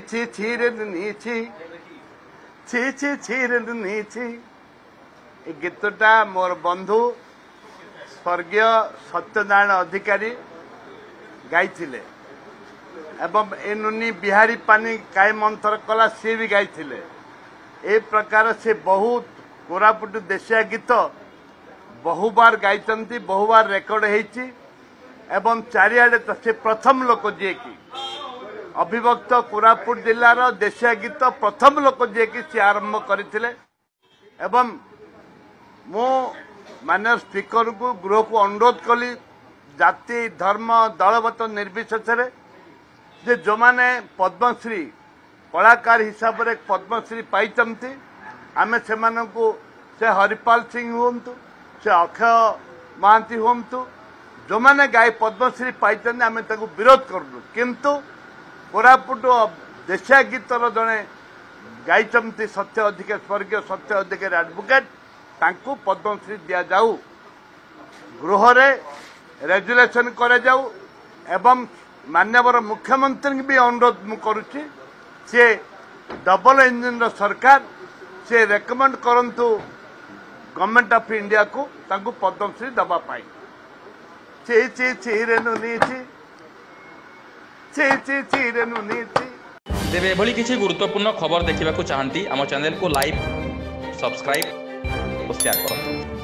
ছি ছি রে নিছি ছি ছি ছি রে নিছি এই গীতটা মোর বন্ধু স্বর্গীয় সত্যনারায়ণ ଅଧିକାରୀ ଗାଇଥିଲେ ଏବଂ ଏ ନୁନି ବିହାରୀ ପାନି କାଇ ମନ୍ଥର କଲା ସେ ବି ଗାଇଥିଲେ। ଏ ପ୍ରକାର ସେ ବହୁତ କୋରାପୁଟ ଦେଶିଆ ଗୀତ ବହୁବାର ଗାଇଛନ୍ତି, ବହୁବାର ରେକର୍ଡ ହେଇଛି ଏବଂ ଚାରିଆଡ଼େ ସେ ପ୍ରଥମ ଲୋକ ଯିଏକି ଅବିଭକ୍ତ କୋରାପୁଟ ଜିଲ୍ଲାର ଦେଶିଆ ଗୀତ ପ୍ରଥମ ଲୋକ ଯିଏକି ସେ ଆରମ୍ଭ କରିଥିଲେ। ଏବଂ ମୁଁ माननीय स्पीकर को गृह को अनुरोध कली जाति धर्म दलगत निर्विशेष जे जो माने पद्मश्री कलाकार हिसाब से पद्मश्री पाई आम से हरिपाल सिंह हूँ से अक्षय महांती हूँ जो माने गाय पद्मश्री पाई आम विरोध करूँ किंतु कोरापुट देशिया गीतर जड़े गाई सत्य अधिकारी स्वर्गीय सत्य अधिकारी एडवोकेट तांकु पद्मश्री दिया जाऊ गृह रे रेजुलेशन करे जाऊ एवं माननीय मुख्यमंत्री भी अनुरोध मु करुच्ची से डबल इंजिन सरकार से रेकमेंड करंतु गवर्नमेंट ऑफ इंडिया को तांकु पद्मश्री दबा पाई ची ची ची रेनु नीची ची ची ची रेनु नीची। तेबे एभली किसी गुरुत्वपूर्ण खबर देखा चाहती आम चैनल को लाइक सब्सक्राइब शेयर करो।